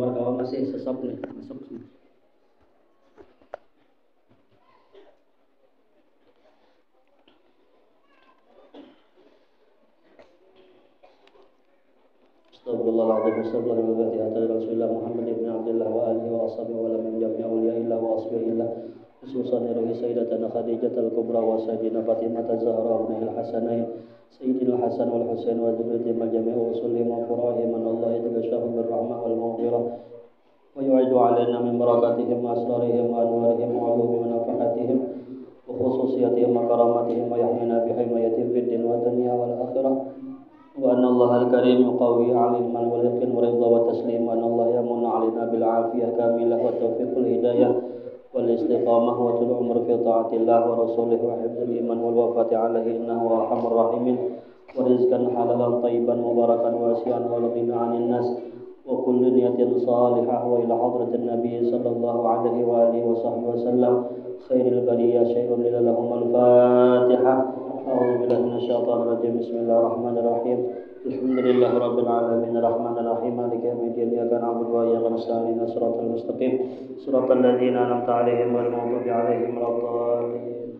luar kawan masih sesok nih masuk. Astagfirullahaladzim. Astagfirullahaladzim. Rasulullah Muhammad ibn Abdullah wa alihi wa ashabihi wa lam yamjami awliya illa wa asbihi illa khususan iruhi sayyidatana Khadijah al-Kubra wa sayyidina Fatimah az-Zahra wa nahil hasanain sayyidina Hasan wal Husain wa dzurriyyatihim jami'u usulihim wa furahihim Allah yatashahu birrahmah wal maghfirah wa yu'idu alaina min barakatihim wa asrarihim wa anwarihim wa ulumi wa nafahatihim wa khususiyatihim wa karamatihim wa yahmina bihimayatihim fid din wa dunya wal akhirah. وأن الله الكريم يقوي على الإيمان واليقين والرضا والتسليم وأن الله يمن علينا بالعافية كاملة والتوفيق والهداية والاستقامة وطول العمر في طاعة الله ورسوله وحفظ الإيمان والوفاة عليه إنه أرحم الراحمين ورزقا حلالا طيبا مباركا واسعا والغنى عن الناس وكل نية صالحة وإلى حضرة النبي صلى الله عليه وآله وصحبه وسلم خير البرية شيء لهم الفاتحة. أعوذ بالله من الشيطان الرجيم. بسم الله الرحمن الرحيم. الحمد لله رب العالمين الرحمن الرحيم مالك يوم الدين إياك نعبد وإياك نستعين صراط المستقيم صراط الذين أنعمت عليهم غير المغضوب عليهم ولا الضالين.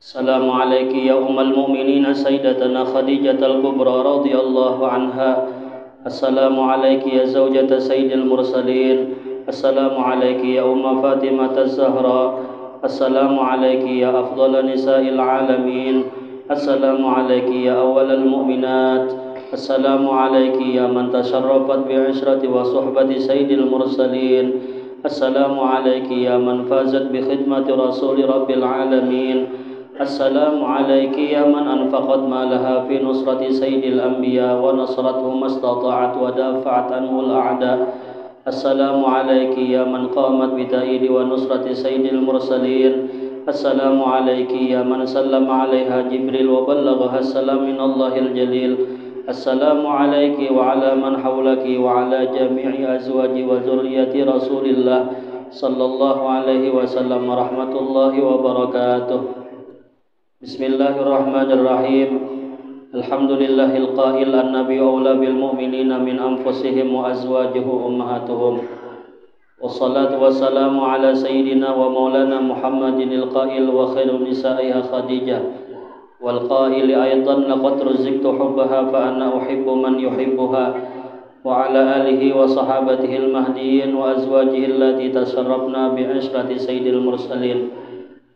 السلام عليك يا أم المؤمنين سيدتنا خديجة الكبرى رضي الله عنها. السلام عليك يا زوجة سيد المرسلين. السلام عليك يا أم فاطمة الزهراء. السلام عليك يا أفضل نساء العالمين. السلام عليك يا أول المؤمنات. السلام عليك يا من تشرفت بعشرة وصحبة سيد المرسلين. السلام عليك يا من فازت بخدمة رسول رب العالمين. السلام عليك يا من أنفقت مالها في نصرة سيد الأنبياء ونصرته ما استطاعت ودافعت عنه الأعداء. السلام عليك يا من قامت بتأييد ونصرة سيد المرسلين. السلام عليك يا من سلم عليها جبريل وبلغها السلام من الله الجليل. السلام عليك وعلى من حولك وعلى جميع أزواج وذرية رسول الله صلى الله عليه وسلم ورحمة الله وبركاته. بسم الله الرحمن الرحيم. الحمد لله القائل النبي أولى بالمؤمنين من أنفسهم وأزواجه أمهاتهم. والصلاة والسلام على سيدنا ومولانا محمد القائل وخير نسائها خديجة والقائل أيضا لقد رزقت حبها فأنا أحب من يحبها وعلى آله وصحابته المهديين وأزواجه التي تشرفنا بعشرة سيد المرسلين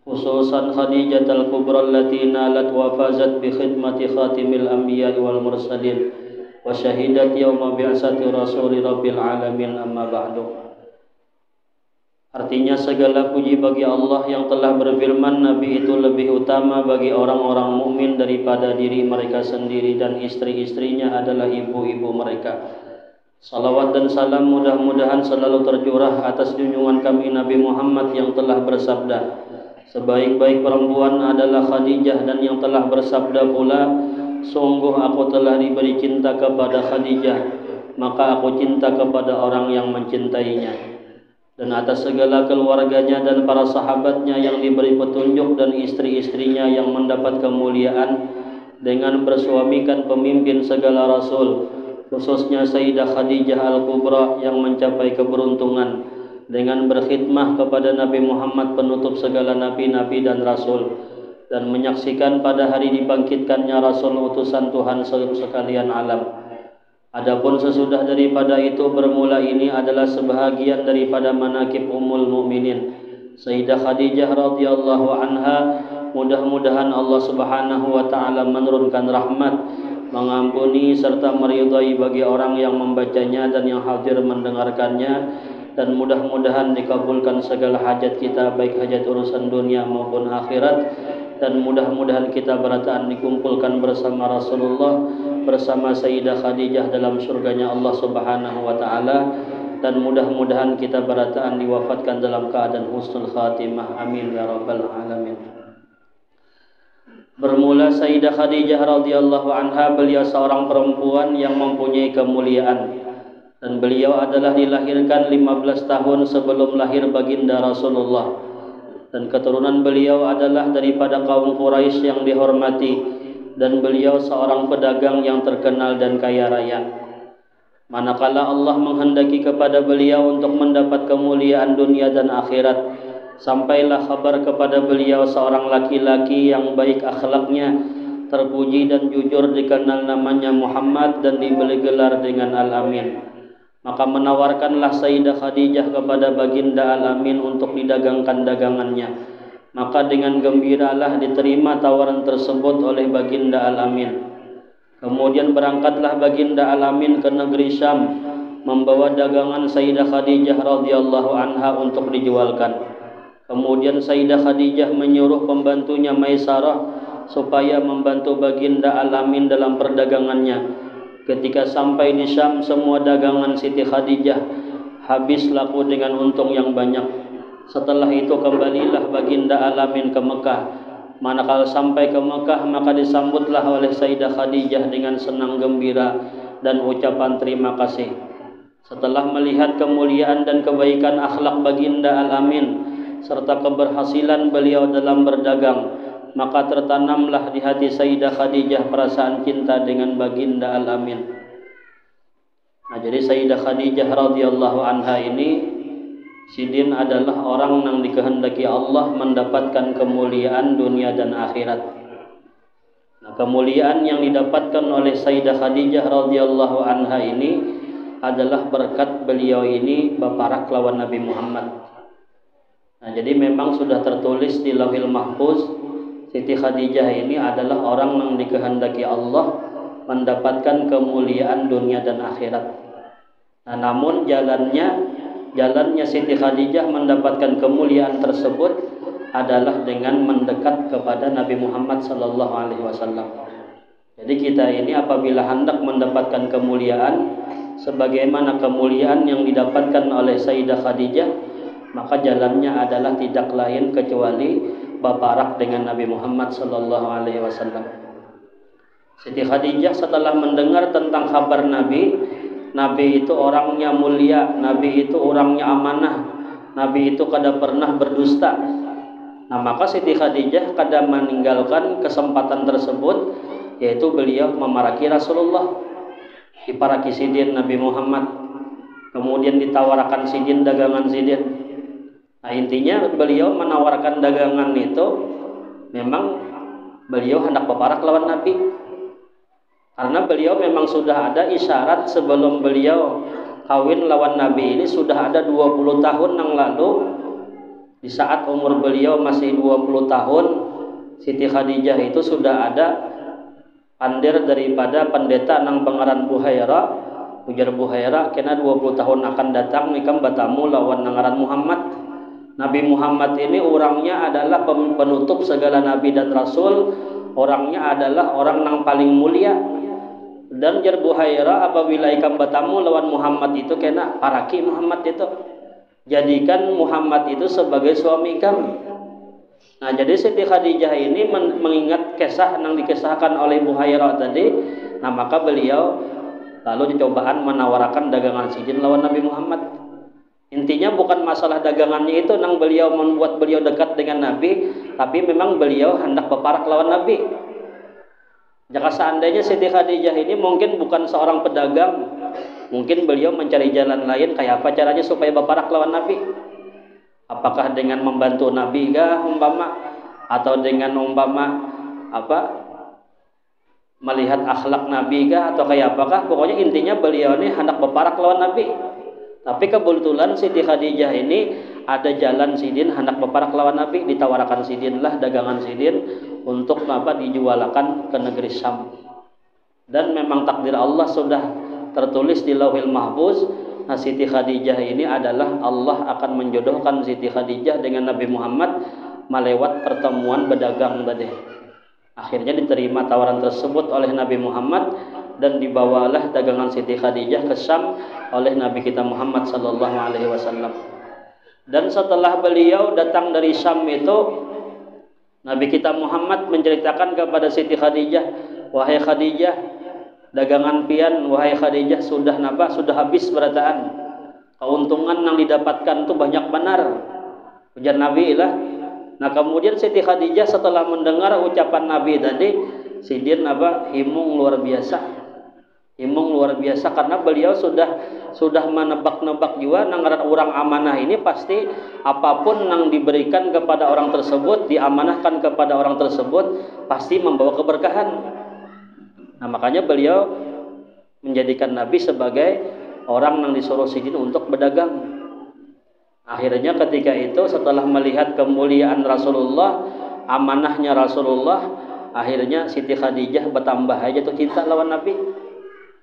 خصوصا خديجة الكبرى التي نالت وفازت بخدمة خاتم الأنبياء والمرسلين وشهدت يوم بعثة رسول رب العالمين. أما بعد. Artinya segala puji bagi Allah yang telah berfirman Nabi itu lebih utama bagi orang-orang mukmin daripada diri mereka sendiri dan istri-istrinya adalah ibu-ibu mereka. Salawat dan salam mudah-mudahan selalu tercurah atas junjungan kami Nabi Muhammad yang telah bersabda, sebaik-baik perempuan adalah Khadijah, dan yang telah bersabda pula, sungguh aku telah diberi cinta kepada Khadijah, maka aku cinta kepada orang yang mencintainya. Dan atas segala keluarganya dan para sahabatnya yang diberi petunjuk dan istri-istrinya yang mendapat kemuliaan dengan bersuamikan pemimpin segala rasul, khususnya Sayyidah Khadijah Al-Kubra yang mencapai keberuntungan dengan berkhidmah kepada Nabi Muhammad penutup segala nabi-nabi dan rasul, dan menyaksikan pada hari dibangkitkannya Rasul utusan Tuhan seluruh sekalian alam. Adapun sesudah daripada itu bermula ini adalah sebahagian daripada manaqib Ummul Mukminin Sayyidah Khadijah radhiyallahu anha. Mudah-mudahan Allah Subhanahu wa taala menurunkan rahmat, mengampuni serta meridai bagi orang yang membacanya dan yang hadir mendengarkannya, dan mudah-mudahan dikabulkan segala hajat kita, baik hajat urusan dunia maupun akhirat, dan mudah-mudahan kita berataan dikumpulkan bersama Rasulullah, bersama Sayyidah Khadijah dalam surganya Allah Subhanahu wa taala, dan mudah-mudahan kita berataan diwafatkan dalam keadaan husnul khatimah. Amin ya rabbal alamin. Bermula Sayyidah Khadijah radhiyallahu anha, beliau seorang perempuan yang mempunyai kemuliaan. dan beliau adalah dilahirkan 15 tahun sebelum lahir baginda Rasulullah, dan keturunan beliau adalah daripada kaum Quraisy yang dihormati, dan beliau seorang pedagang yang terkenal dan kaya raya. Manakala Allah menghendaki kepada beliau untuk mendapat kemuliaan dunia dan akhirat, sampailah kabar kepada beliau seorang laki-laki yang baik akhlaknya, terpuji dan jujur, dikenal namanya Muhammad dan diberi gelar dengan Al-Amin. Maka menawarkanlah Sayyidah Khadijah kepada baginda Al-Amin untuk didagangkan dagangannya. Maka dengan gembiralah diterima tawaran tersebut oleh baginda Al-Amin. Kemudian berangkatlah baginda Al-Amin ke negeri Syam, membawa dagangan Sayyidah Khadijah radhiyallahu anha untuk dijualkan. Kemudian Sayyidah Khadijah menyuruh pembantunya Maisarah supaya membantu baginda Al-Amin dalam perdagangannya. Ketika sampai di Syam, semua dagangan Siti Khadijah habis laku dengan untung yang banyak. Setelah itu kembalilah baginda Al-Amin ke Mekah. Manakala sampai ke Mekah, maka disambutlah oleh Sayyidah Khadijah dengan senang gembira dan ucapan terima kasih. Setelah melihat kemuliaan dan kebaikan akhlak baginda Al-Amin serta keberhasilan beliau dalam berdagang, maka tertanamlah di hati Sayyidah Khadijah perasaan cinta dengan baginda Al-Amin. Nah, jadi Sayyidah Khadijah radhiyallahu anha ini, Sidin adalah orang yang dikehendaki Allah mendapatkan kemuliaan dunia dan akhirat. Nah, kemuliaan yang didapatkan oleh Sayyidah Khadijah radhiyallahu anha ini adalah berkat beliau ini baparak lawan Nabi Muhammad. Nah, jadi memang sudah tertulis di Lauhil Mahfuz, Siti Khadijah ini adalah orang yang dikehendaki Allah mendapatkan kemuliaan dunia dan akhirat. Nah, namun jalannya Siti Khadijah mendapatkan kemuliaan tersebut adalah dengan mendekat kepada Nabi Muhammad sallallahu alaihi wasallam. Jadi kita ini apabila hendak mendapatkan kemuliaan sebagaimana kemuliaan yang didapatkan oleh Sayyidah Khadijah, maka jalannya adalah tidak lain kecuali baparak dengan Nabi Muhammad sallallahu alaihi wasallam. Siti Khadijah setelah mendengar tentang kabar Nabi itu orangnya mulia, Nabi itu orangnya amanah, Nabi itu kada pernah berdusta. Nah, maka Siti Khadijah kada meninggalkan kesempatan tersebut, yaitu beliau memaraki Rasulullah, diparaki sidin Nabi Muhammad, kemudian ditawarkan sidin dagangan sidin. Nah, intinya beliau menawarkan dagangan itu memang beliau hendak berparak lawan Nabi. Karena beliau memang sudah ada isyarat sebelum beliau kawin lawan Nabi ini, sudah ada 20 tahun yang lalu. Di saat umur beliau masih 20 tahun, Siti Khadijah itu sudah ada pandir daripada pendeta nang pengaran Buhaira. Ujar Buhaira, kena 20 tahun akan datang nikam batamu lawan nangaran Muhammad. Nabi Muhammad ini orangnya adalah penutup segala nabi dan rasul, orangnya adalah orang yang paling mulia. Dan jar Buhaira, apabila ikam batamu lawan Muhammad itu kena paraki Muhammad itu, jadikan Muhammad itu sebagai suami kami. Nah, jadi Siti Khadijah ini mengingat kisah yang dikisahkan oleh Buhaira tadi. Nah, maka beliau lalu dicobaan menawarkan dagangan sidin lawan Nabi Muhammad. Intinya bukan masalah dagangannya itu yang beliau membuat beliau dekat dengan Nabi, tapi memang beliau hendak berparak lawan Nabi. Jika seandainya Siti Khadijah ini mungkin bukan seorang pedagang, mungkin beliau mencari jalan lain, kayak apa caranya supaya berparak lawan Nabi. Apakah dengan membantu Nabi kah umpama, atau dengan umpama melihat akhlak Nabi kah, atau kayak apakah? Pokoknya intinya beliau ini hendak berparak lawan Nabi. Tapi kebetulan Siti Khadijah ini ada jalan sidin hendak berparak lawan Nabi, ditawarkan sidin lah dagangan sidin untuk dijualkan ke negeri Syam. Dan memang takdir Allah sudah tertulis di Lauhil Mahfuz. Nah, Siti Khadijah ini adalah Allah akan menjodohkan Siti Khadijah dengan Nabi Muhammad melewat pertemuan berdagang tadi. Akhirnya diterima tawaran tersebut oleh Nabi Muhammad dan dibawalah dagangan Siti Khadijah ke Syam oleh Nabi kita Muhammad sallallahu alaihi wasallam. Dan setelah beliau datang dari Syam itu, Nabi kita Muhammad menceritakan kepada Siti Khadijah, "Wahai Khadijah, dagangan pian wahai Khadijah sudah napa? Sudah habis berataan. Keuntungan yang didapatkan tuh banyak benar. Ujar Nabi lah. Nah kemudian Siti Khadijah setelah mendengar ucapan Nabi tadi, sidin apa? Himung luar biasa. Himung luar biasa karena beliau sudah menebak-nebak juga nanggaran orang amanah ini pasti apapun yang diberikan kepada orang tersebut, diamanahkan kepada orang tersebut pasti membawa keberkahan. Nah makanya beliau menjadikan Nabi sebagai orang yang disuruh sidin untuk berdagang. Akhirnya ketika itu setelah melihat kemuliaan Rasulullah, amanahnya Rasulullah, akhirnya Siti Khadijah bertambah aja tuh cinta lawan Nabi.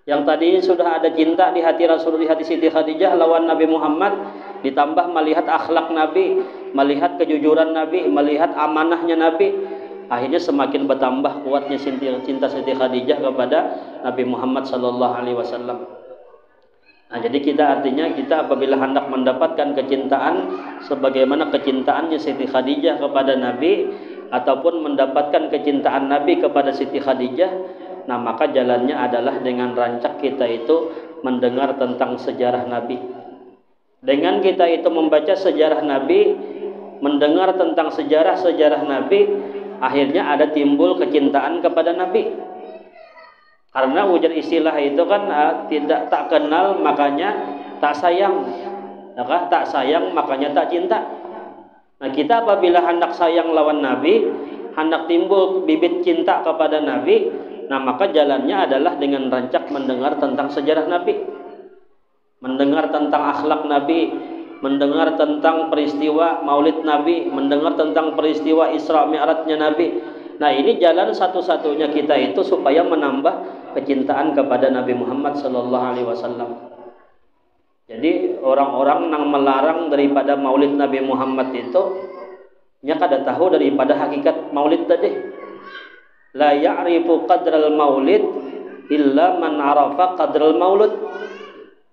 Yang tadi sudah ada cinta di hati Rasul, di hati Siti Khadijah lawan Nabi Muhammad, ditambah melihat akhlak Nabi, melihat kejujuran Nabi, melihat amanahnya Nabi, akhirnya semakin bertambah kuatnya cinta Siti Khadijah kepada Nabi Muhammad sallallahu alaihi wasallam. Nah, jadi artinya kita apabila hendak mendapatkan kecintaan sebagaimana kecintaannya Siti Khadijah kepada Nabi ataupun mendapatkan kecintaan Nabi kepada Siti Khadijah, nah maka jalannya adalah dengan rancak kita itu mendengar tentang sejarah Nabi. Dengan kita itu membaca sejarah Nabi, mendengar tentang sejarah-sejarah Nabi, akhirnya ada timbul kecintaan kepada Nabi. Karena ujar istilah itu kan tidak tak kenal makanya tak sayang, tak sayang makanya tak cinta. Nah kita apabila hendak sayang lawan Nabi, hendak timbul bibit cinta kepada Nabi, nah maka jalannya adalah dengan rancak mendengar tentang sejarah Nabi, mendengar tentang akhlak Nabi, mendengar tentang peristiwa Maulid Nabi, mendengar tentang peristiwa Isra Mi'rajnya Nabi. Nah ini jalan satu-satunya kita itu supaya menambah kecintaan kepada Nabi Muhammad sallallahu alaihi wasallam. Jadi orang-orang yang melarang daripada Maulid Nabi Muhammad itu nya kada tahu daripada hakikat Maulid tadi. La ya'rifu qadral maulid illa man arafa qadral maulud.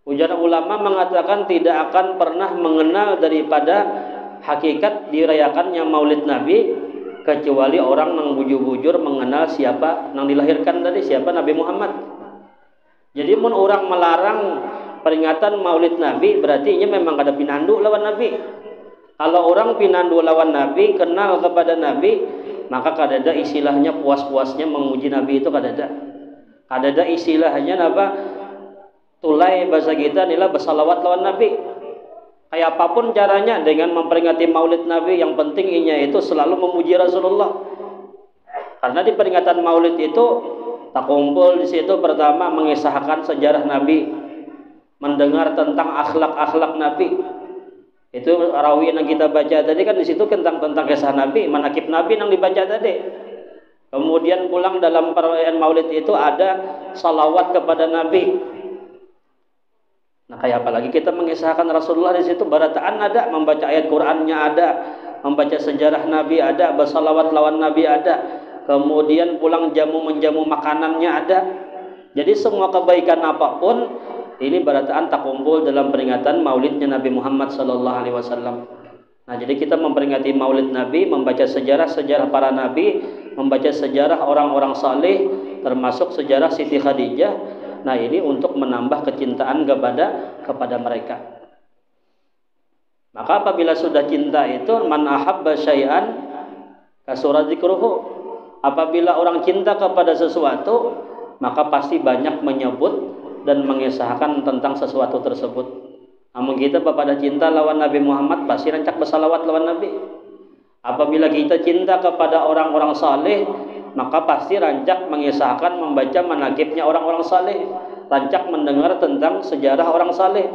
Ujar ulama mengatakan tidak akan pernah mengenal daripada hakikat dirayakannya Maulid Nabi kecuali orang yang bujur-bujur mengenal siapa yang dilahirkan tadi, siapa Nabi Muhammad. Jadi mun orang melarang peringatan Maulid Nabi berarti ini memang kada pinandu lawan Nabi. Kalau orang pinandu lawan Nabi, kenal kepada Nabi, maka kada ada istilahnya puas-puasnya memuji Nabi itu kada ada. Kada ada istilahnya apa? Tulai bahasa kita inilah bersalawat lawan Nabi. Kayak apapun caranya dengan memperingati Maulid Nabi, yang penting inya itu selalu memuji Rasulullah. Karena di peringatan Maulid itu tak kumpul di situ pertama mengisahkan sejarah Nabi, mendengar tentang akhlak-akhlak Nabi. Itu rawi yang kita baca tadi kan di situ tentang kisah Nabi, manakib Nabi yang dibaca tadi. Kemudian pulang dalam perayaan Maulid itu ada salawat kepada Nabi. Nah, kayak apalagi kita mengisahkan Rasulullah di situ, barataan ada, membaca ayat Qur'annya ada, membaca sejarah Nabi ada, bersalawat lawan Nabi ada, kemudian pulang jamu menjamu makanannya ada. Jadi semua kebaikan apapun ini barataan tak kumpul dalam peringatan Maulidnya Nabi Muhammad sallallahu alaihi wasallam. Nah, jadi kita memperingati Maulid Nabi, membaca sejarah-sejarah para nabi, membaca sejarah orang-orang saleh, termasuk sejarah Siti Khadijah. Nah ini untuk menambah kecintaan kepada mereka. Maka apabila sudah cinta itu man ahabba syai'an kasura dzikruhu. Apabila orang cinta kepada sesuatu, maka pasti banyak menyebut dan mengisahkan tentang sesuatu tersebut. Namun kita pada cinta lawan Nabi Muhammad pasti rancak bersalawat lawan Nabi. Apabila kita cinta kepada orang-orang saleh, maka pasti rancak mengisahkan, membaca manakibnya orang-orang saleh, rancak mendengar tentang sejarah orang saleh.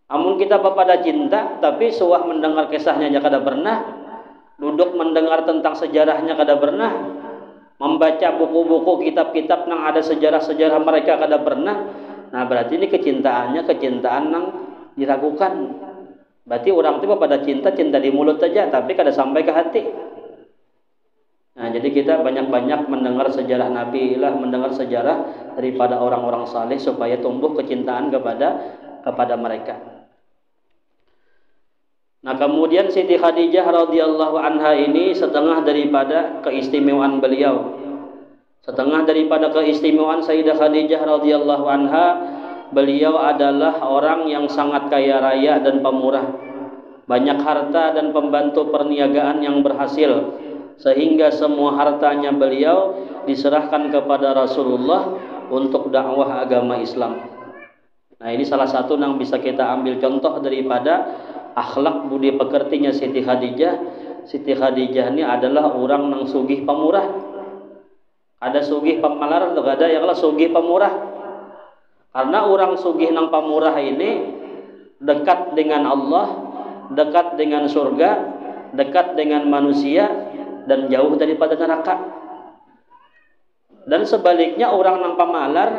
Namun kita pada cinta tapi suah mendengar kisahnya aja kada pernah, duduk mendengar tentang sejarahnya kada pernah, membaca buku-buku kitab-kitab yang ada sejarah-sejarah mereka kada pernah. Nah berarti ini kecintaannya kecintaan yang diragukan. Berarti orang itu pada cinta di mulut saja tapi kada sampai ke hati. Nah, jadi kita banyak-banyak mendengar sejarah Nabi lah, mendengar sejarah daripada orang-orang saleh supaya tumbuh kecintaan kepada mereka. Nah, kemudian Siti Khadijah radhiyallahu anha ini setengah daripada keistimewaan beliau. Setengah daripada keistimewaan Sayyidah Khadijah radhiyallahu anha, beliau adalah orang yang sangat kaya raya dan pemurah. Banyak harta dan pembantu perniagaan yang berhasil, sehingga semua hartanya beliau diserahkan kepada Rasulullah untuk dakwah agama Islam. Nah, ini salah satu yang bisa kita ambil contoh daripada akhlak budi pekertinya Siti Khadijah. Siti Khadijah ini adalah orang yang sugih pemurah. Ada sugih pemalar, ada yang sugih pemurah. Karena orang sugih nang pemurah ini dekat dengan Allah, dekat dengan surga, dekat dengan manusia, dan jauh daripada neraka. Dan sebaliknya orang nang pemalar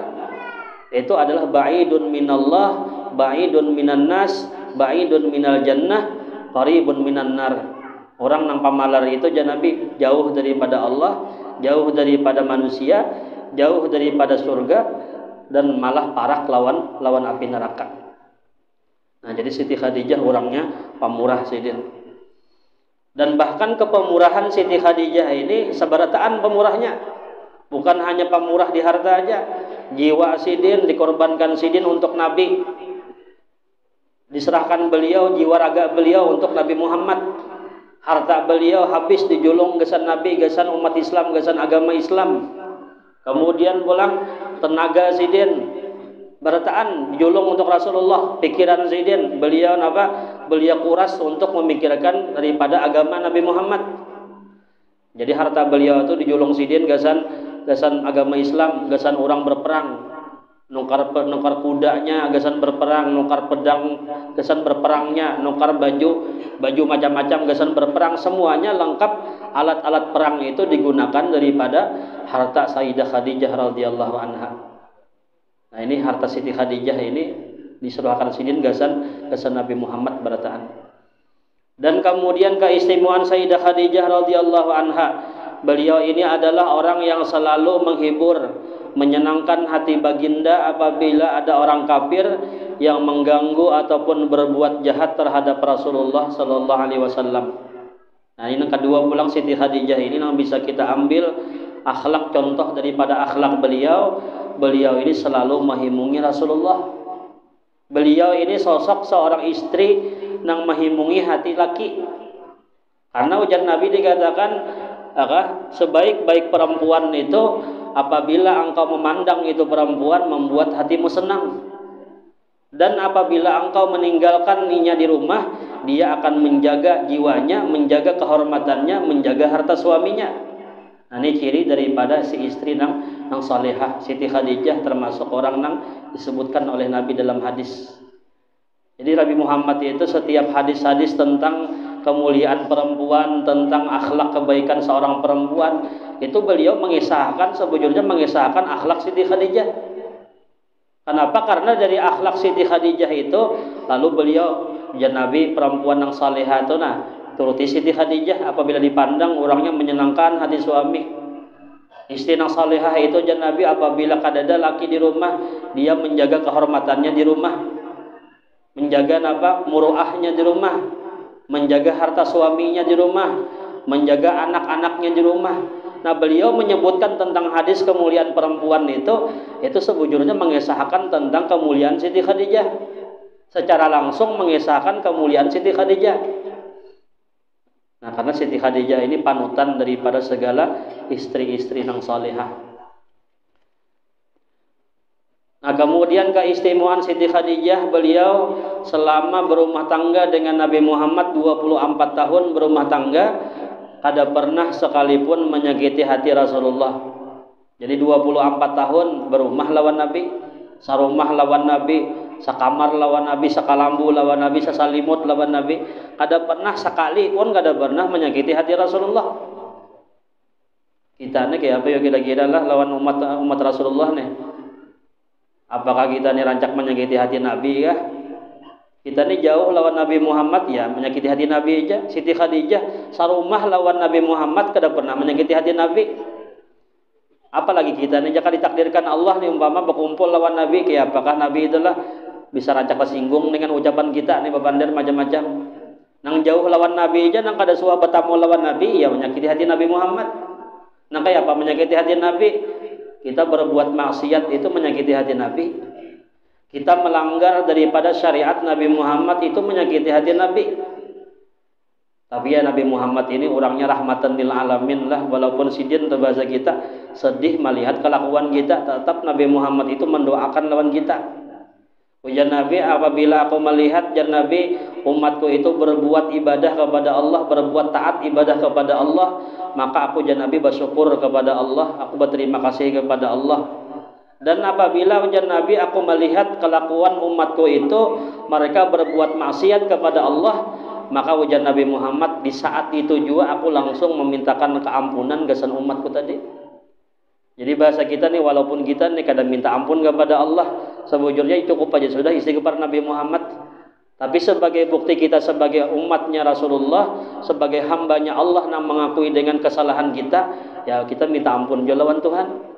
itu adalah ba'idun minallah, ba'idun minan nas, ba'idun minal jannah, qaribun minan nar. Orang nang pamalar itu Nabi jauh daripada Allah, jauh daripada manusia, jauh daripada surga, dan malah parak lawan api neraka. Nah, jadi Siti Khadijah orangnya pemurah sidin. Dan bahkan kepemurahan Siti Khadijah ini seberataan pemurahnya. Bukan hanya pemurah di harta aja, jiwa sidin dikorbankan sidin untuk Nabi. Diserahkan beliau, jiwa raga beliau untuk Nabi Muhammad. Harta beliau habis dijulung gesan Nabi, gesan umat Islam, gesan agama Islam. Kemudian pulang tenaga sidin berataan dijulung untuk Rasulullah. Pikiran sidin beliau beliau kuras untuk memikirkan daripada agama Nabi Muhammad. Jadi harta beliau itu dijulung sidin gesan agama Islam, gesan orang berperang, nukar kudanya, gesan berperang, nukar pedang, gesan berperangnya, nukar baju macam-macam, gesan berperang, semuanya lengkap. Alat-alat perang itu digunakan daripada harta Sayyidah Khadijah radhiyallahu anha. Nah, ini harta Siti Khadijah ini diserahkan sidin gesan Nabi Muhammad berataan. Dan kemudian keistimewaan Sayyidah Khadijah radhiyallahu anha, beliau ini adalah orang yang selalu menghibur, menyenangkan hati baginda apabila ada orang kafir yang mengganggu ataupun berbuat jahat terhadap Rasulullah sallallahu alaihi wasallam. Nah, ini kedua pulang Siti Khadijah ini yang bisa kita ambil akhlak contoh daripada akhlak beliau. Beliau ini selalu menghimungi Rasulullah. Beliau ini sosok seorang istri yang menghimungi hati laki. Karena ujar Nabi dikatakan, sebaik-baik perempuan itu apabila engkau memandang itu perempuan membuat hatimu senang. Dan apabila engkau meninggalkan ninya di rumah, dia akan menjaga jiwanya, menjaga kehormatannya, menjaga harta suaminya. Nah, ini ciri daripada si istri nang salehah. Siti Khadijah termasuk orang nang disebutkan oleh Nabi dalam hadis. Jadi Nabi Muhammad itu setiap hadis-hadis tentang kemuliaan perempuan, tentang akhlak kebaikan seorang perempuan, itu beliau mengisahkan akhlak Siti Khadijah. Kenapa? Karena dari akhlak Siti Khadijah itu lalu beliau Nabi perempuan yang salehah itu turuti Siti Khadijah apabila dipandang orangnya menyenangkan hati suami. Istri yang salehah itu Nabi apabila kadada laki di rumah, dia menjaga kehormatannya di rumah, menjaga muruahnya di rumah, menjaga harta suaminya di rumah, menjaga anak-anaknya di rumah. Nah, beliau menyebutkan tentang hadis kemuliaan perempuan itu sebujurnya mengisahkan tentang kemuliaan Siti Khadijah. Secara langsung mengisahkan kemuliaan Siti Khadijah. Nah, karena Siti Khadijah ini panutan daripada segala istri-istri yang salehah. Nah, kemudian keistimewaan Siti Khadijah, beliau selama berumah tangga dengan Nabi Muhammad 24 tahun berumah tangga, kada pernah sekalipun menyakiti hati Rasulullah. Jadi 24 tahun berumah lawan Nabi, sarumah lawan Nabi, sakamar lawan Nabi, sakalambu lawan Nabi, sasalimut lawan Nabi. Kada pernah sekali pun kada pernah menyakiti hati Rasulullah. Kita ini kayak apa ya kira-kira lah lawan umat Rasulullah nih. Apakah kita ini rancak menyakiti hati Nabi ya? Kita ini jauh lawan Nabi Muhammad ya, menyakiti hati Nabi aja. Siti Khadijah sarumah lawan Nabi Muhammad kada pernah menyakiti hati Nabi. Apalagi kita ini jika ditakdirkan Allah nih umpama berkumpul lawan Nabi, kayak apakah Nabi itulah bisa rancak tersinggung dengan ucapan kita nih bebandir macam-macam. Nang jauh lawan Nabi aja nang kada suah bertamu lawan Nabi ya menyakiti hati Nabi Muhammad. Nah, kayak apa menyakiti hati Nabi? Kita berbuat maksiat itu menyakiti hati Nabi. Kita melanggar daripada syariat Nabi Muhammad itu menyakiti hati Nabi. Tapi ya Nabi Muhammad ini orangnya rahmatan lil alamin lah. Walaupun sidin atau bahasa kita sedih melihat kelakuan kita, tetap Nabi Muhammad itu mendoakan lawan kita. Ujar Nabi, apabila aku melihat jan Nabi umatku itu berbuat ibadah kepada Allah, berbuat taat ibadah kepada Allah, maka aku jan Nabi bersyukur kepada Allah, aku berterima kasih kepada Allah. Dan apabila ujar Nabi aku melihat kelakuan umatku itu mereka berbuat maksiat kepada Allah, maka ujar Nabi Muhammad di saat itu juga aku langsung memintakan keampunan kesan umatku tadi. Jadi bahasa kita nih, walaupun kita nih kadang minta ampun kepada Allah, sebujurnya cukup aja sudah istighfar Nabi Muhammad. Tapi sebagai bukti kita sebagai umatnya Rasulullah, sebagai hambanya Allah yang mengakui dengan kesalahan kita, ya kita minta ampun juga lawan Tuhan.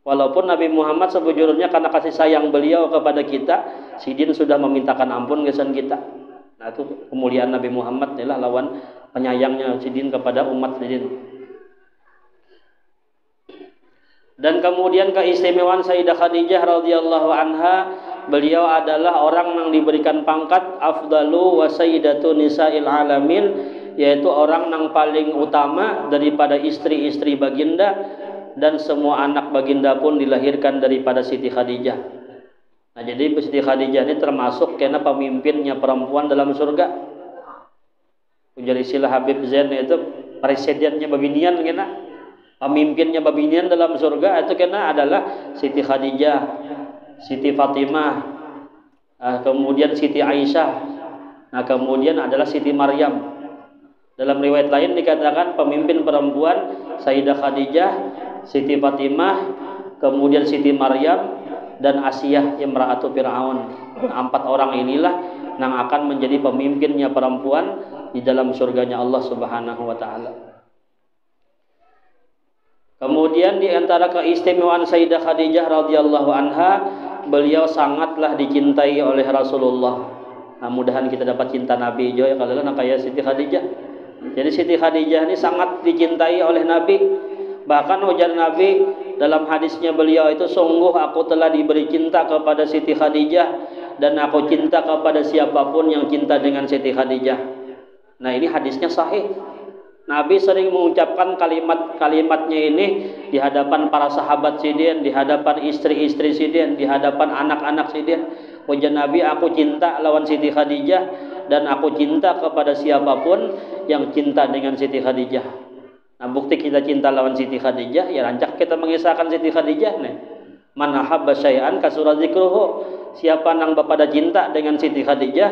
Walaupun Nabi Muhammad sebujurnya karena kasih sayang beliau kepada kita, sidin sudah memintakan ampun kesan kita. Nah itu kemuliaan Nabi Muhammad adalah lawan penyayangnya sidin kepada umat sidin. Dan kemudian keistimewaan Sayyidah Khadijah radhiyallahu anha, beliau adalah orang yang diberikan pangkat afdalu wa sayyidatu nisa'il alamin, yaitu orang yang paling utama daripada istri-istri baginda, dan semua anak baginda pun dilahirkan daripada Siti Khadijah. Nah jadi Siti Khadijah ini termasuk karena pemimpinnya perempuan dalam surga. Ujar istilah Habib Zain itu presidennya babinian kena. Pemimpinnya babinian dalam surga itu kena adalah Siti Khadijah, Siti Fatimah, kemudian Siti Aisyah, nah kemudian adalah Siti Maryam. Dalam riwayat lain dikatakan pemimpin perempuan Sayyidah Khadijah, Siti Fatimah, kemudian Siti Maryam, dan Asiyah imra'atu Fir'aun. 4 orang inilah yang akan menjadi pemimpinnya perempuan di dalam surganya Allah Subhanahu wa taala. Kemudian di antara keistimewaan Sayyidah Khadijah radhiyallahu anha, beliau sangatlah dicintai oleh Rasulullah. Nah, mudahan kita dapat cinta Nabi juga ya kalau kayak Siti Khadijah. Jadi Siti Khadijah ini sangat dicintai oleh Nabi. Bahkan ujar Nabi dalam hadisnya beliau itu, sungguh aku telah diberi cinta kepada Siti Khadijah dan aku cinta kepada siapapun yang cinta dengan Siti Khadijah. Nah, ini hadisnya sahih. Nabi sering mengucapkan kalimat-kalimatnya ini di hadapan para sahabat sidin, di hadapan istri-istri sidin, di hadapan anak-anak sidin. Ujar Nabi, aku cinta lawan Siti Khadijah dan aku cinta kepada siapapun yang cinta dengan Siti Khadijah. Nah, bukti kita cinta lawan Siti Khadijah, ya rancak kita mengisahkan Siti Khadijah nih. Man ahabba syai'an kasura dzikruhu. Siapa nang bapada cinta dengan Siti Khadijah,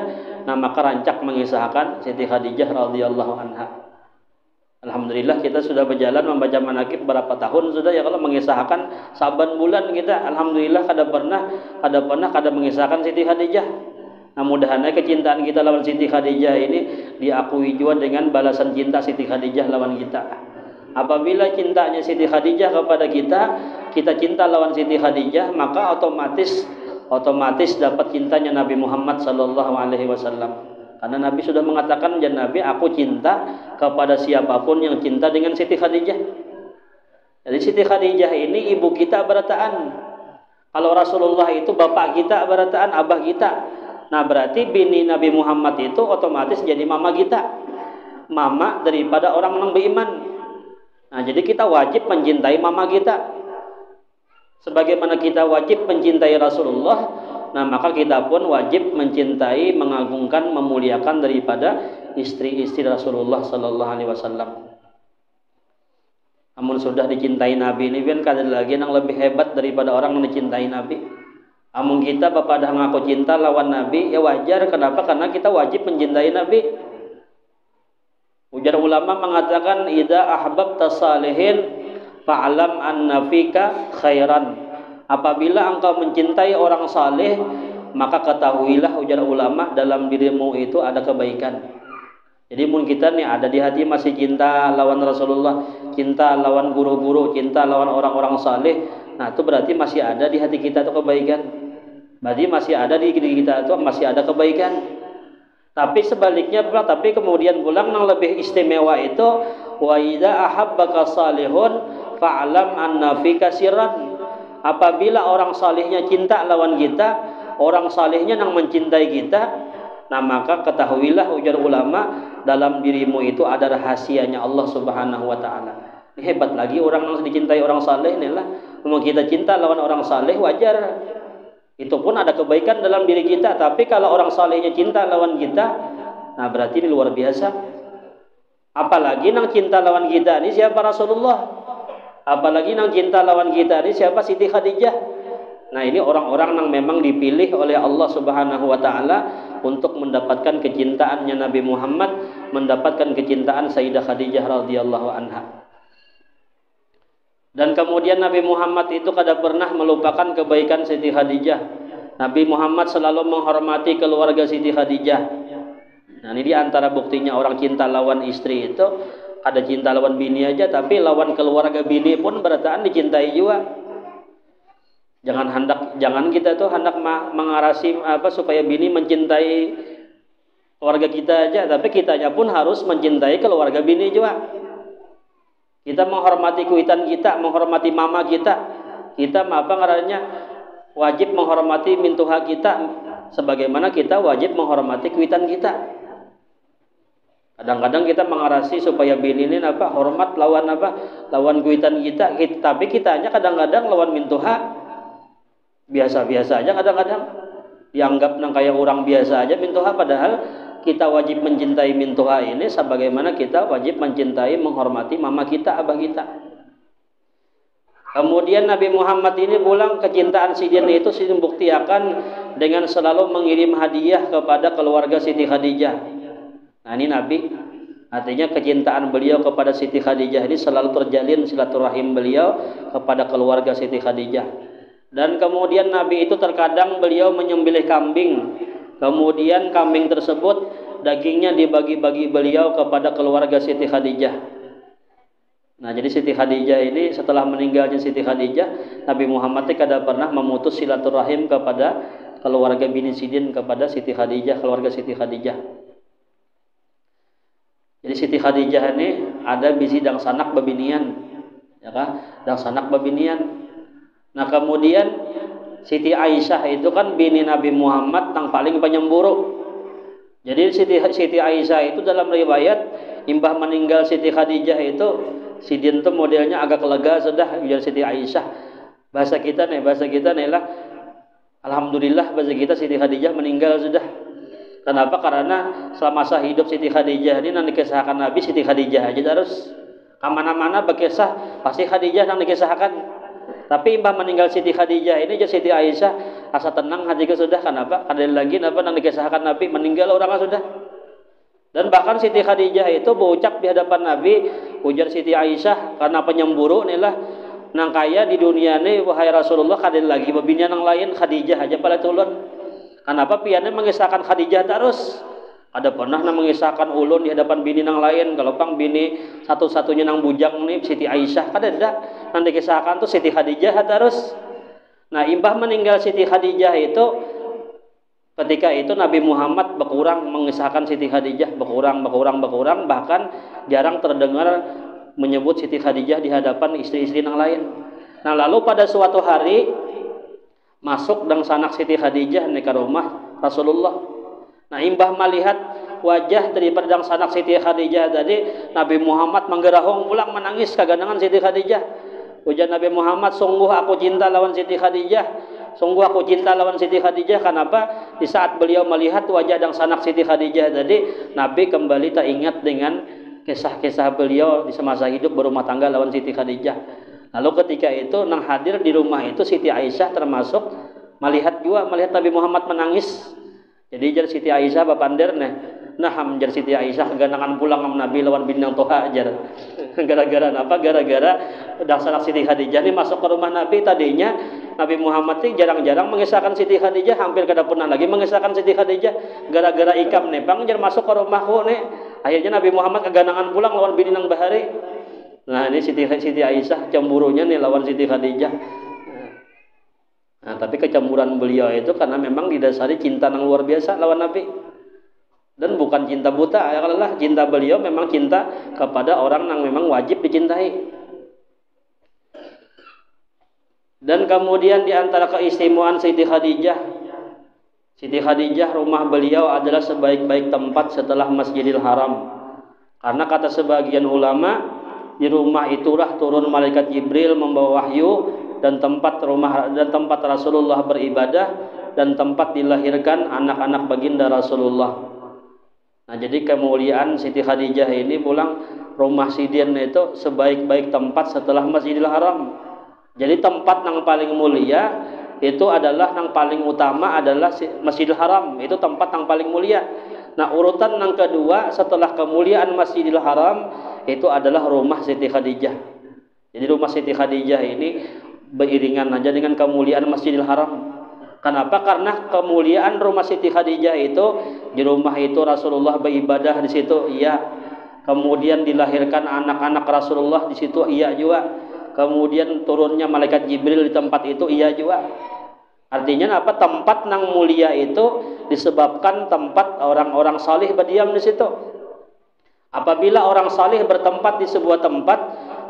nah maka rancak mengisahkan Siti Khadijah radhiyallahu anha. Alhamdulillah kita sudah berjalan membaca manaqib berapa tahun sudah ya, kalau mengisahkan saban bulan kita alhamdulillah kada pernah mengisahkan Siti Khadijah. Nah, mudah-mudahan kecintaan kita lawan Siti Khadijah ini diakui juga dengan balasan cinta Siti Khadijah lawan kita. Apabila cintanya Siti Khadijah kepada kita, kita cinta lawan Siti Khadijah, maka otomatis dapat cintanya Nabi Muhammad sallallahu alaihi wasallam. Karena Nabi sudah mengatakan, "Ya Nabi, aku cinta kepada siapapun yang cinta dengan Siti Khadijah." Jadi Siti Khadijah ini ibu kita berataan. Kalau Rasulullah itu bapak kita berataan, abah kita. Nah, berarti bini Nabi Muhammad itu otomatis jadi mama kita. Mama daripada orang yang beriman. Nah, jadi kita wajib mencintai mama kita. Sebagaimana kita wajib mencintai Rasulullah, nah maka kita pun wajib mencintai, mengagungkan, memuliakan daripada istri-istri Rasulullah sallallahu alaihi wasallam. Namun sudah dicintai Nabi ini kan kada lagi yang lebih hebat daripada orang yang dicintai Nabi. Amun kita bapak dah ngaku cinta lawan Nabi, ya wajar. Kenapa? Karena kita wajib mencintai Nabi. Ujar ulama mengatakan, idza ahbabta salihin fa'lam anna fika khairan. Apabila engkau mencintai orang saleh, maka ketahuilah ujar ulama dalam dirimu itu ada kebaikan. Jadi mungkin kita nih ada di hati masih cinta lawan Rasulullah, cinta lawan guru-guru, cinta lawan orang-orang saleh. Nah, itu berarti masih ada di hati kita itu kebaikan. Berarti masih ada di diri kita itu masih ada kebaikan. Tapi sebaliknya pula, tapi kemudian pulang yang lebih istimewa itu wa idza ahabbaka salihun fa'lam anna fika sirran. Apabila orang salihnya cinta lawan kita, orang salihnya yang mencintai kita, nah maka ketahuilah, ujar ulama, dalam dirimu itu ada rahasianya Allah Subhanahu wa taala. Hebat lagi orang yang dicintai orang saleh nih lah. Memang kita cinta lawan orang saleh wajar. Itu pun ada kebaikan dalam diri kita, tapi kalau orang salehnya cinta lawan kita, nah berarti ini luar biasa. Apalagi nang cinta lawan kita ini siapa? Rasulullah. Apalagi nang cinta lawan kita ini siapa? Siti Khadijah. Nah ini orang-orang yang memang dipilih oleh Allah Subhanahu wa taala untuk mendapatkan kecintaannya Nabi Muhammad, mendapatkan kecintaan Sayyidah Khadijah radhiyallahu anha. Dan kemudian Nabi Muhammad itu kada pernah melupakan kebaikan Siti Khadijah. Nabi Muhammad selalu menghormati keluarga Siti Khadijah. Nah ini diantara buktinya orang cinta lawan istri itu, ada cinta lawan bini aja, tapi lawan keluarga bini pun berataan dicintai juga. Jangan kita tuh hendak mengarasi supaya bini mencintai keluarga kita aja, tapi kitanya pun harus mencintai keluarga bini juga. Kita menghormati kuitan kita, menghormati mama kita. Kita wajib menghormati mintuha kita sebagaimana kita wajib menghormati kuitan kita. Kadang-kadang kita mengarasi supaya bini ini hormat lawan kuitan kita, tapi kitanya kadang-kadang lawan mintuha biasa-biasa aja, kadang-kadang dianggap kayak orang biasa aja mintuha, padahal kita wajib mencintai mintuha ini sebagaimana kita wajib mencintai, menghormati mama kita, abah kita. Kemudian Nabi Muhammad ini pulang kecintaan Sidin itu dibuktikan dengan selalu mengirim hadiah kepada keluarga Siti Khadijah. Nah ini Nabi, artinya kecintaan beliau kepada Siti Khadijah ini selalu terjalin silaturahim beliau kepada keluarga Siti Khadijah. Dan kemudian Nabi itu terkadang beliau menyembelih kambing. Kemudian kambing tersebut dagingnya dibagi-bagi beliau kepada keluarga Siti Khadijah. Nah jadi Siti Khadijah ini setelah meninggalnya Siti Khadijah, Nabi Muhammad kada pernah memutus silaturahim kepada keluarga bini Sidin, kepada Siti Khadijah, keluarga Siti Khadijah. Jadi Siti Khadijah ini ada bisi dang sanak babinian, ya kan? Dang sanak babinian. Nah kemudian Siti Aisyah itu kan bini Nabi Muhammad yang paling penyemburu. Jadi Siti Aisyah itu dalam riwayat imbah meninggal Siti Khadijah itu Sidin tuh modelnya agak lega sudah biar Siti Aisyah. Bahasa kita nih lah, alhamdulillah bahasa kita Siti Khadijah meninggal sudah. Kenapa? Karena selama masa hidup Siti Khadijah ini nanti kisahkan Nabi Siti Khadijah aja terus. Kemana-mana berkisah pasti Khadijah yang dikisahkan. Tapi imbah meninggal Siti Khadijah ini aja Siti Aisyah asa tenang hatinya sudah. Kenapa? Ada lagi yang dikisahkan Nabi meninggal orang sudah. Dan bahkan Siti Khadijah itu berucap di hadapan Nabi, ujar Siti Aisyah karena penyemburu nih lah, nang kaya di dunia ini wahai Rasulullah kada lagi babinian yang lain, Khadijah aja pada tulun. Kenapa piannya mengisahkan Khadijah terus? Ada pernah mengisahkan ulun di hadapan bini nang lain, kalau pang bini satu-satunya nang bujang nih Siti Aisyah kada ada. Nang dikisahkan tuh Siti Khadijah terus. Nah imbah meninggal Siti Khadijah itu, ketika itu Nabi Muhammad berkurang mengisahkan Siti Khadijah, berkurang, bahkan jarang terdengar menyebut Siti Khadijah di hadapan istri-istri yang lain. Nah lalu pada suatu hari masuk dan sanak Siti Khadijah nih ke rumah Rasulullah. Nah imbah melihat wajah daripada dang sanak Siti Khadijah tadi, Nabi Muhammad menggerahong pulang menangis kagandangan Siti Khadijah. Ujar Nabi Muhammad, sungguh aku cinta lawan Siti Khadijah. Sungguh aku cinta lawan Siti Khadijah. Kenapa? Di saat beliau melihat wajah dang sanak Siti Khadijah tadi, Nabi kembali tak ingat dengan kisah-kisah beliau di semasa hidup berumah tangga lawan Siti Khadijah. Lalu ketika itu nang hadir di rumah itu Siti Aisyah termasuk melihat Nabi Muhammad menangis. Jadi jar Siti Aisyah bapander nah jar Siti Aisyah kegandangan pulang sama Nabi lawan bintang toha jar. Gara-gara apa? Gara-gara dah sanak Siti Khadijah ini masuk ke rumah Nabi. Tadinya Nabi Muhammad ini jarang-jarang mengisahkan Siti Khadijah, hampir kada pernah lagi mengisahkan Siti Khadijah. Gara-gara ikam nepang jar masuk ke rumahku nih. Akhirnya Nabi Muhammad kegandangan pulang lawan bini nang bahari. Nah ini Siti Aisyah cemburunya nih lawan Siti Khadijah. Nah tapi kecemburuan beliau itu karena memang didasari cinta yang luar biasa lawan Nabi. Dan bukan cinta buta, ya Allah, cinta beliau memang cinta kepada orang yang memang wajib dicintai. Dan kemudian di antara keistimewaan Siti Khadijah, rumah beliau adalah sebaik-baik tempat setelah Masjidil Haram. Karena kata sebagian ulama, di rumah itulah turun malaikat Jibril membawa wahyu, dan tempat Rasulullah beribadah, dan tempat dilahirkan anak-anak baginda Rasulullah. Nah, jadi kemuliaan Siti Khadijah ini pulang rumah Sidin itu sebaik-baik tempat setelah Masjidil Haram. Jadi tempat yang paling mulia itu adalah, yang paling utama adalah Masjidil Haram, itu tempat yang paling mulia. Nah, urutan yang kedua setelah kemuliaan Masjidil Haram itu adalah rumah Siti Khadijah. Jadi rumah Siti Khadijah ini beriringan aja dengan kemuliaan Masjidil Haram. Kenapa? Karena kemuliaan rumah Siti Khadijah itu, di rumah itu Rasulullah beribadah di situ, iya. Kemudian dilahirkan anak-anak Rasulullah di situ, iya juga. Kemudian turunnya malaikat Jibril di tempat itu, iya juga. Artinya apa? Tempat yang mulia itu disebabkan tempat orang-orang salih berdiam di situ. Apabila orang salih bertempat di sebuah tempat,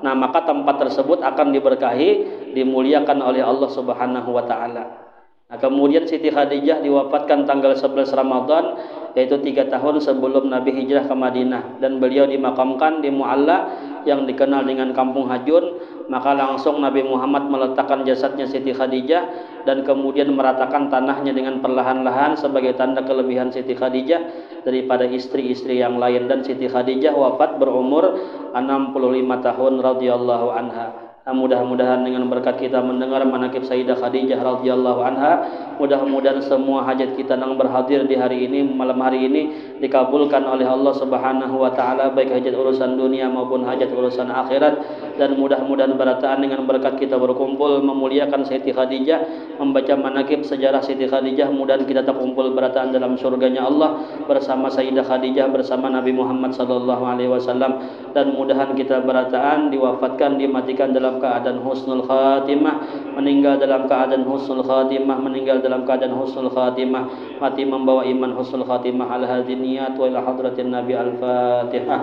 nah maka tempat tersebut akan diberkahi, dimuliakan oleh Allah Subhanahu wa taala. Nah, kemudian Siti Khadijah diwafatkan tanggal 11 Ramadan, yaitu 3 tahun sebelum Nabi hijrah ke Madinah, dan beliau dimakamkan di Mu'alla yang dikenal dengan Kampung Hajun. Maka langsung Nabi Muhammad meletakkan jasadnya Siti Khadijah dan kemudian meratakan tanahnya dengan perlahan-lahan sebagai tanda kelebihan Siti Khadijah daripada istri-istri yang lain. Dan Siti Khadijah wafat berumur 65 tahun radhiyallahu anha. Mudah-mudahan dengan berkat kita mendengar manaqib Sayyidah Khadijah radhiyallahu anha, mudah-mudahan semua hajat kita yang berhadir di hari ini, malam hari ini, dikabulkan oleh Allah Subhanahu wa taala, baik hajat urusan dunia maupun hajat urusan akhirat. Dan mudah-mudahan berataan dengan berkat kita berkumpul memuliakan Siti Khadijah, membaca manaqib sejarah Siti Khadijah, mudah kita terkumpul berataan dalam surganya Allah bersama Sayyidah Khadijah, bersama Nabi Muhammad sallallahu alaihi wasallam. Dan mudahan kita berataan diwafatkan, dimatikan dalam keadaan husnul khatimah, meninggal dalam keadaan husnul khatimah, meninggal dalam keadaan husnul khatimah, mati membawa iman husnul khatimah. Ala hadhihi niyat wa ila hadratin nabi. Al-Fatihah.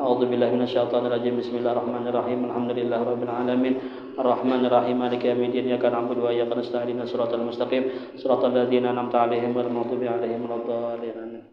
A'udzu billahi minasyaitonir rajim. Bismillahirrahmanirrahim. Alhamdulillahirabbil alamin. Arrahmanir rahim. Maliki yaumiddin. Iyyaka na'budu wa iyyaka nasta'in. Shiratal mustaqim. Shiratal ladzina an'amta 'alaihim ghairil maghdubi 'alaihim waladdallin.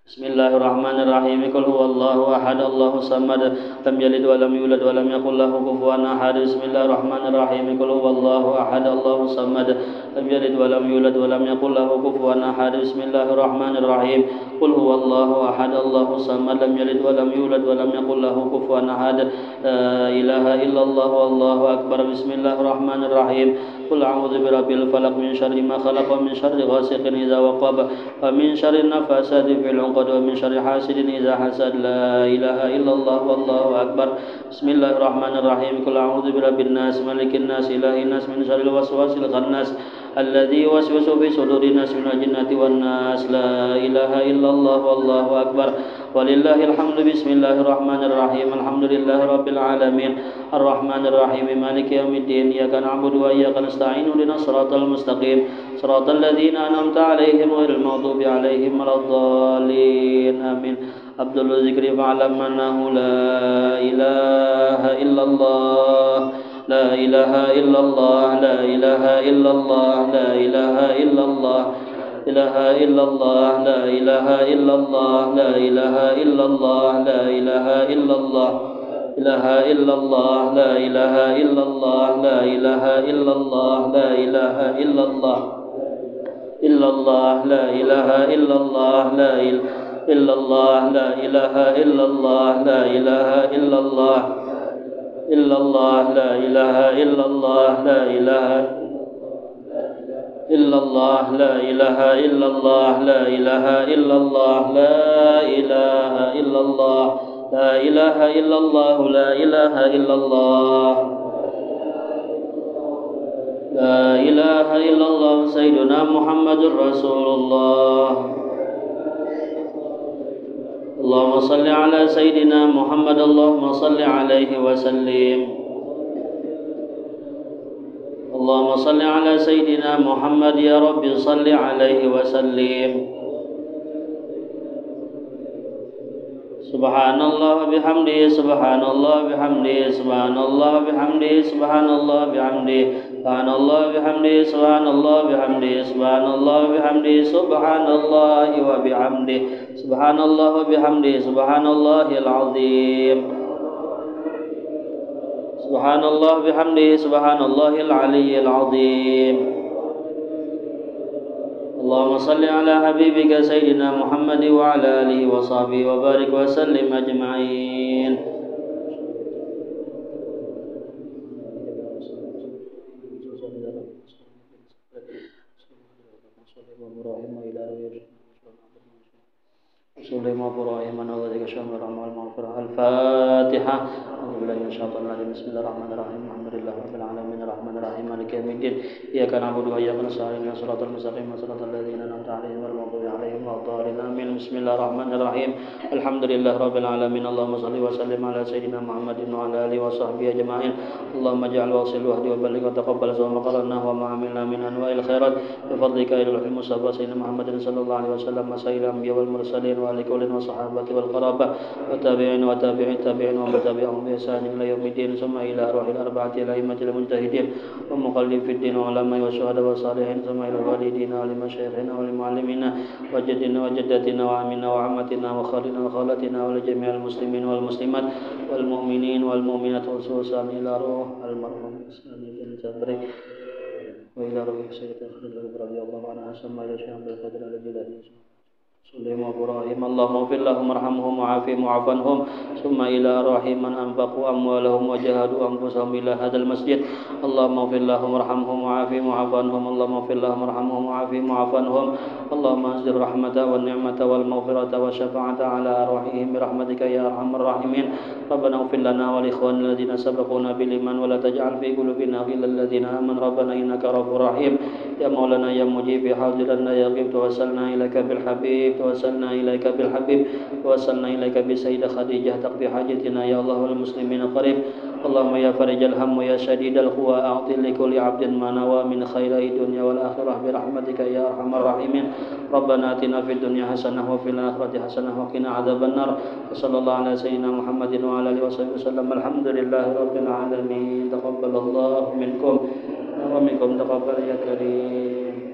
Bismillahirrahmanirrahim. Qul huwallahu ahad, Allahus samad, lam yalid wa lam yulad wa lam yakul lahu kufuwan ahad. Bismillahirrahmanirrahim. Qul huwallahu ahad, Allahus samad, lam yalid wa lam yulad wa lam yakul lahu kufuwan ahad. Bismillahirrahmanirrahim. Qul huwallahu ahad, Allahus samad, lam yalid wa lam yulad wa lam yakul lahu kufuwan ahad. La ilaha illallah wallahu akbar. Bismillahirrahmanirrahim. Qul a'udzu birabbil falaq min syarri ma khalaq wa min syarri ghasiqin idza waqab wa min syarri nafasati fil 'uqad wa min syarri hasidin idza hasad. La ilaha illallah wallahu akbar. Bismillahirrahmanirrahim. Qul a'udzu birabbin nas malikin nas ilahin nas min syarril waswasil khannas alladzi yuwaswisu fi sudurin nas minal jinnati wan nas. La ilaha illallah wallahu akbar. Walillahil hamdu. Bismillahirrahmanirrahim. Alhamdulillahirabbil alamin. Arrahmanir rahim. Maliki yaumiddin. Iyyaka na'budu wa iyyaka nasta'in. Ihdinas siratal mustaqim. Siratal ladzina an'amta 'alaihim ghairil maghdubi 'alaihim waladdallin. Amin. Abdul zikri fa'lam annahu la ilaha illallah. La ilaha illallah. La ilaha illallah. La ilaha illallah. ilaha illallah, la ilaha illallah, la ilaha illallah, la ilaha illallah, ilaha illallah, la ilaha illallah, la ilaha illallah, la ilaha illallah, illallah, la ilaha illallah, la illallah, la ilaha illallah, la ilaha illallah, illallah, la ilaha illallah, la ilaha illallah, la ilaha illallah, la ilaha illallah, la ilaha illallah, la ilaha illallah, la ilaha illallah, la ilaha illallah, sayyiduna Muhammadur Rasulullah. Allahumma salli ala sayyidina Muhammad, Allahumma salli alaihi wa sallim. اللهم صل على سيدنا محمد يا رب صل عليه وسلم. سبحان الله وبحمده سبحان الله وبحمده سبحان الله وبحمده سبحان الله وبحمده سبحان الله وبحمده سبحان الله وبحمده سبحان الله وبحمده سبحان الله وبحمده سبحان الله وبحمده سبحان الله العظيم. سبحان الله وبحمده سبحان الله العلي العظيم. اللهم صل على حبيبك سيدنا محمد وعلى آله وصحبه وبارك وسلم أجمعين. الفاتحة. أعوذ بالله من الشيطان الرجيم. بسم الله الرحمن الرحيم. الحمد لله رب العالمين الرحمن الرحيم مالك يوم الدين. إياك نعبد وإياك نستعين اهدنا الصراط المستقيم صراط الذين أنعمت عليهم غير المغضوب عليهم ولا الضالين آمين. بسم الله الرحمن الرحيم. الحمد لله رب العالمين. اللهم صل وسلم على سيدنا محمد وعلى آله وصحبه أجمعين. اللهم اجعل واصل وحدي وبلغ وتقبل سوى قرنا وما عملنا من أنواع الخيرات بفضلك إلى الروح المصطفى سيدنا محمد صلى الله عليه وسلم وسائر الأنبياء والمرسلين وآل كل والصحابة والقرابة والتابعين وتابعي التابعين ومن تبعهم بإحسان إلى يوم الدين ثم إلى روح الأربعة الأئمة المجتهدين ومقلدين في الدين وعلماء والشهداء والصالحين ثم إلى الوالدين ولمشايخنا ولمعلمينا وجدنا وجدتنا وعمنا وعمتنا وخالنا وخالتنا ولجميع المسلمين والمسلمات والمؤمنين والمؤمنات خصوصا إلى روح المرحوم الإسلامي بن جبري وإلى روح سيدنا خديجة رضي الله عنها ثم إلى شيخ عبد القادر الجيلاني سليم وإبراهيم. اللهم اغفر لهم وارحمهم وعافهم واعف عنهم ثم إلى أرواح من أنفقوا أموالهم وجاهدوا أنفسهم إلى هذا المسجد. اللهم اغفر لهم وارحمهم وعافهم واعف عنهم. اللهم اغفر لهم وارحمهم وعافهم واعف عنهم. اللهم أنزل الرحمة والنعمة والمغفرة والشفاعة على أرواحهم برحمتك يا أرحم الراحمين. ربنا اغفر لنا ولإخواننا الذين سبقونا بالإيمان ولا تجعل في قلوبنا غلا للذين آمنوا ربنا إنك رؤوف رحيم. يا مولانا يا مجيب حاضرنا يا غيب توسلنا إليك بالحبيب توسلنا إليك بالحبيب توسلنا إليك بسيدة خديجة تقضي حاجتنا يا الله والمسلمين قريب. اللهم يا فرج الهم يا شديد القوى أعطي لكل عبد ما نوى من خير الدنيا والآخرة برحمتك يا أرحم الراحمين. ربنا آتنا في الدنيا حسنة وفي الآخرة حسنة وقنا عذاب النار. وصلى الله على سيدنا محمد وعلى آله وصحبه وسلم. الحمد لله رب العالمين. تقبل الله منكم ومنكم تقبل يا كريم.